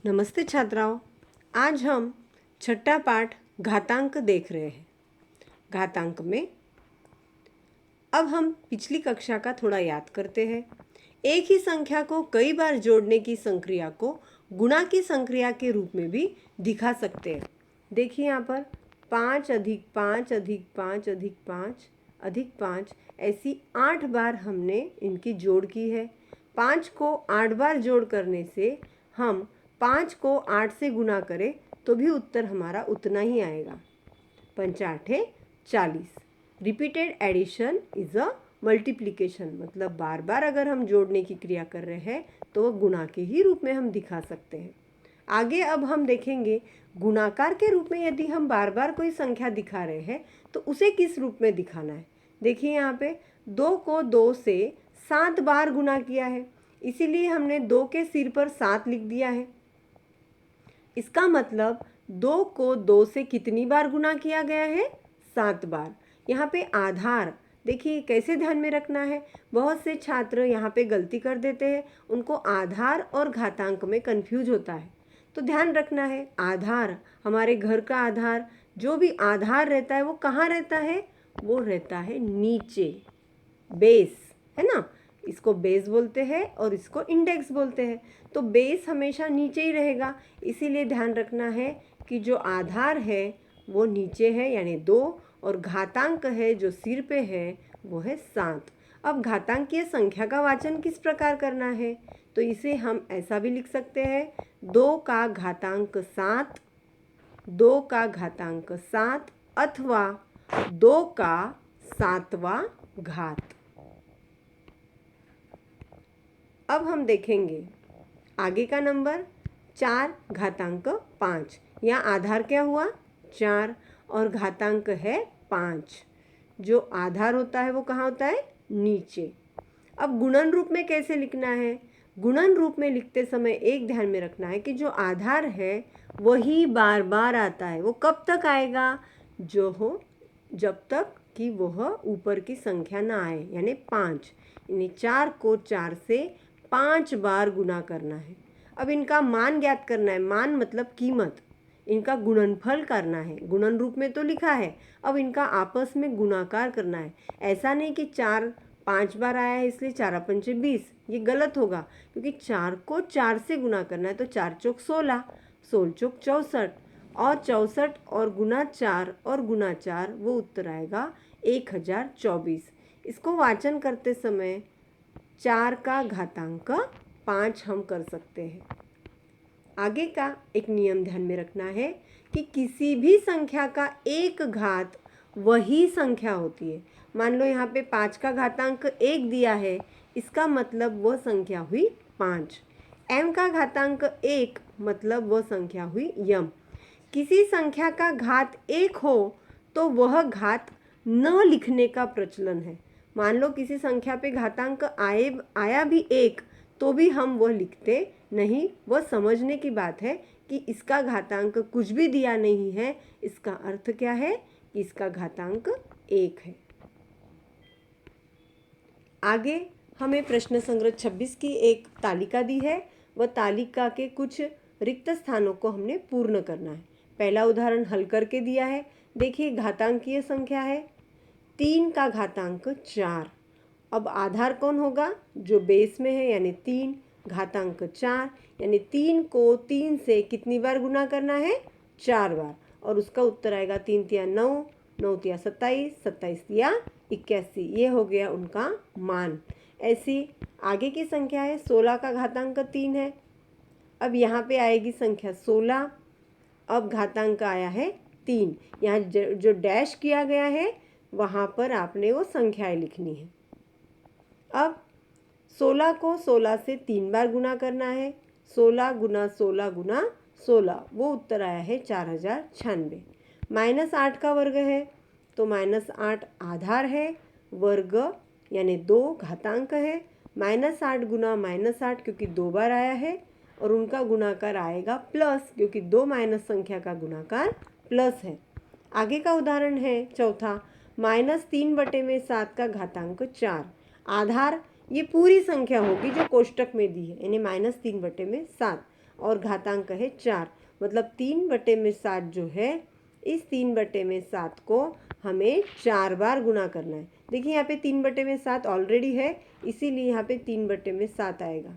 नमस्ते छात्राओं। आज हम छठा पाठ घातांक देख रहे हैं। घातांक में अब हम पिछली कक्षा का थोड़ा याद करते हैं। एक ही संख्या को कई बार जोड़ने की संक्रिया को गुणा की संक्रिया के रूप में भी दिखा सकते हैं। देखिए यहाँ पर 5 अधिक 5 अधिक 5 अधिक 5 अधिक 5 ऐसी 8 बार हमने इनकी जोड़ की है। 5 को 8 बार जोड़ करने से हम 5 को 8 से गुना करें तो भी उत्तर हमारा उतना ही आएगा। 5 8 40। Repeated addition is a multiplication, मतलब बार बार अगर हम जोड़ने की क्रिया कर रहे हैं तो वह गुणा के ही रूप में हम दिखा सकते हैं। आगे अब हम देखेंगे गुणाकार के रूप में यदि हम बार बार कोई संख्या दिखा रहे हैं तो उसे किस रूप में दिखाना है। देखिए यहाँ पे 2 को 2 से 7 बार गुना किया है, इसीलिए हमने 2 के सिर पर 7 लिख दिया है। इसका मतलब 2 को 2 से कितनी बार गुना किया गया है? 7 बार। यहाँ पे आधार देखिए कैसे ध्यान में रखना है। बहुत से छात्र यहाँ पे गलती कर देते हैं, उनको आधार और घातांक में कंफ्यूज होता है। तो ध्यान रखना है, आधार हमारे घर का आधार, जो भी आधार रहता है वो कहाँ रहता है? वो रहता है नीचे, बेस, है ना। इसको बेस बोलते हैं और इसको इंडेक्स बोलते हैं। तो बेस हमेशा नीचे ही रहेगा, इसीलिए ध्यान रखना है कि जो आधार है वो नीचे है यानी 2, और घातांक है जो सिर पे है वो है 7। अब घातांकीय संख्या का वाचन किस प्रकार करना है? तो इसे हम ऐसा भी लिख सकते हैं, 2 का घातांक 7, 2 का घातांक 7 अथवा 2 का 7वां घात। अब हम देखेंगे आगे का नंबर 4 घातांक 5। यहाँ आधार क्या हुआ? 4 और घातांक है 5। जो आधार होता है वो कहाँ होता है? नीचे। अब गुणन रूप में कैसे लिखना है? गुणन रूप में लिखते समय एक ध्यान में रखना है कि जो आधार है वही बार बार आता है। वो कब तक आएगा? जब तक कि वह ऊपर की संख्या ना आए, यानी 5। यानी 4 को 4 से 5 बार गुना करना है। अब इनका मान ज्ञात करना है। मान मतलब कीमत। इनका गुणनफल करना है। गुणन रूप में तो लिखा है, अब इनका आपस में गुणाकार करना है। ऐसा नहीं कि 4 5 बार आया है इसलिए 4 पंचे 20, ये गलत होगा, क्योंकि 4 को 4 से गुना करना है। तो 4 चौक 16, 16 चौक 64, और 64 और गुना 4 और गुना 4 वो उत्तर आएगा 1024। इसको वाचन करते समय 4 का घातांक 5 हम कर सकते हैं। आगे का एक नियम ध्यान में रखना है कि किसी भी संख्या का एक घात वही संख्या होती है। मान लो यहाँ पे 5 का घातांक 1 दिया है, इसका मतलब वह संख्या हुई 5। m का घातांक 1 मतलब वह संख्या हुई यम। किसी संख्या का घात 1 हो तो वह घात न लिखने का प्रचलन है। मान लो किसी संख्या पे घातांक आया भी 1 तो भी हम वह लिखते नहीं। वह समझने की बात है कि इसका घातांक कुछ भी दिया नहीं है, इसका अर्थ क्या है कि इसका घातांक 1 है। आगे हमें प्रश्न संग्रह 26 की एक तालिका दी है। वह तालिका के कुछ रिक्त स्थानों को हमने पूर्ण करना है। पहला उदाहरण हल करके दिया है। देखिए घातांकीय संख्या है 3 का घातांक 4। अब आधार कौन होगा? जो बेस में है, यानी 3 घातांक 4, यानी 3 को 3 से कितनी बार गुना करना है? 4 बार, और उसका उत्तर आएगा 3 तिया 9, 9 तिया 27, 27 तिया 81। ये हो गया उनका मान। ऐसी आगे की संख्या है 16 का घातांक 3 है। अब यहाँ पे आएगी संख्या 16, अब घातांक आया है 3। यहाँ जो डैश किया गया है वहाँ पर आपने वो संख्याएं लिखनी है। अब 16 को 16 से 3 बार गुना करना है। 16 गुना 16 गुना 16, वो उत्तर आया है 4096। -8 का वर्ग है तो -8 आधार है, वर्ग यानी 2 घातांक है। -8 गुना -8 क्योंकि 2 बार आया है, और उनका गुणाकार आएगा प्लस, क्योंकि 2 माइनस संख्या का गुणाकार प्लस है। आगे का उदाहरण है चौथा, -3/7 का घातांक 4। आधार ये पूरी संख्या होगी जो कोष्टक में दी है, यानी -3/7, और घातांक है 4, मतलब 3/7 जो है, इस 3/7 को हमें 4 बार गुना करना है। देखिए यहाँ पे 3/7 ऑलरेडी है, इसीलिए यहाँ पे 3/7 आएगा।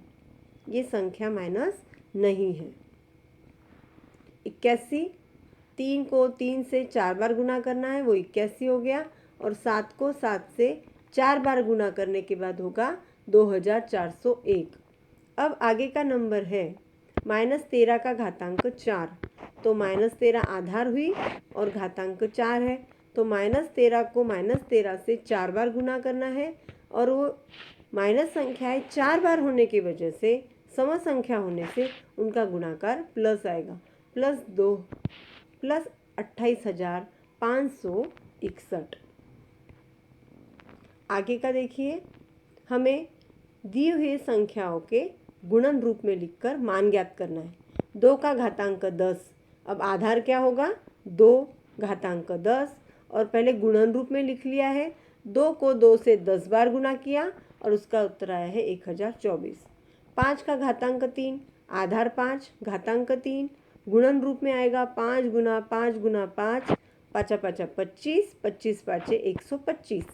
ये संख्या माइनस नहीं है। 81, 3 को 3 से 4 बार गुना करना है, वो 81 हो गया, और 7 को 7 से 4 बार गुना करने के बाद होगा 2401। अब आगे का नंबर है -13 का घातांक 4, तो -13 आधार हुई और घातांक 4 है, तो -13 को -13 से 4 बार गुना करना है, और वो माइनस संख्याएं 4 बार होने की वजह से, सम संख्या होने से उनका गुणाकार प्लस आएगा, +2 + 28,561। आगे का देखिए, हमें दी हुई संख्याओं के गुणन रूप में लिखकर मान ज्ञात करना है। 2 का घातांक 10, अब आधार क्या होगा, 2 घातांक 10, और पहले गुणन रूप में लिख लिया है। 2 को 2 से 10 बार गुना किया और उसका उत्तर आया है 1024। 5 का घातांक 3, आधार 5, घातांक 3, गुणन रूप में आएगा 5 गुना 5 गुना 5, 5 5 25, 25 5 125।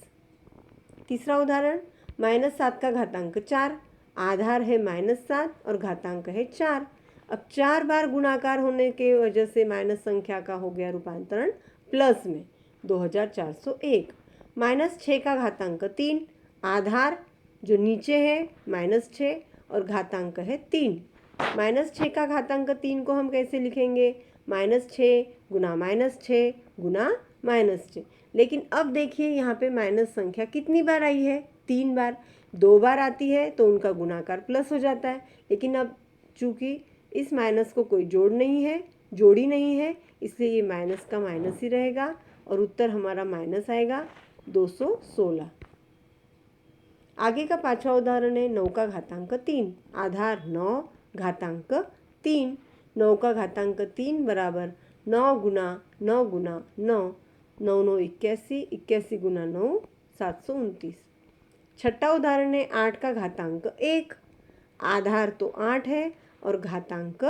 तीसरा उदाहरण, -7 का घातांक 4, आधार है -7 और घातांक है 4। अब 4 बार गुणाकार होने के वजह से माइनस संख्या का हो गया रूपांतरण प्लस में, 2401। -6 का घातांक 3, आधार जो नीचे है -6 और घातांक है 3। -6 का घातांक 3 को हम कैसे लिखेंगे, -6 गुना -6 गुना -6। लेकिन अब देखिए यहाँ पे माइनस संख्या कितनी बार आई है, 3 बार। 2 बार आती है तो उनका गुणाकार प्लस हो जाता है, लेकिन अब चूंकि इस माइनस को कोई जोड़ी नहीं है, इसलिए ये माइनस का माइनस ही रहेगा और उत्तर हमारा माइनस आएगा 216। आगे का 5वां उदाहरण है 9 का घातांक 3, आधार 9, घातांक 3। 9 का घातांक 3 बराबर 9 गुना 9 गुना 9, 9 9 81, 81 गुना 9 729। छठा उदाहरण है 8 का घातांक 1, आधार तो 8 है और घातांक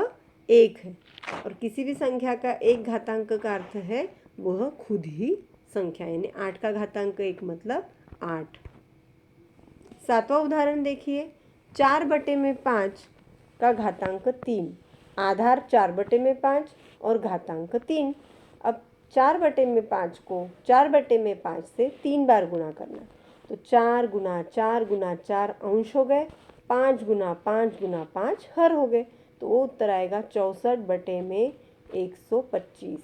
1 है, और किसी भी संख्या का एक घातांक का अर्थ है वह खुद ही संख्या, यानी 8 का घातांक 1 मतलब 8। 7वां उदाहरण देखिए, 4/5 का घातांक 3, आधार 4/5 और घातांक 3। अब 4/5 को 4/5 से 3 बार गुणा करना, तो 4 गुना 4 गुना 4 अंश हो गए, 5 गुना 5 गुना 5 हर हो गए, तो वो उत्तर आएगा 64/125।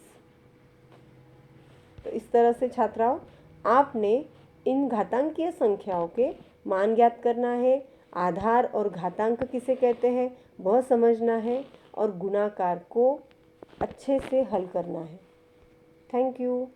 तो इस तरह से छात्राओं, आपने इन घातांकीय संख्याओं के मान ज्ञात करना है, आधार और घातांक किसे कहते हैं वह समझना है, और गुणाकार को अच्छे से हल करना है। Thank you.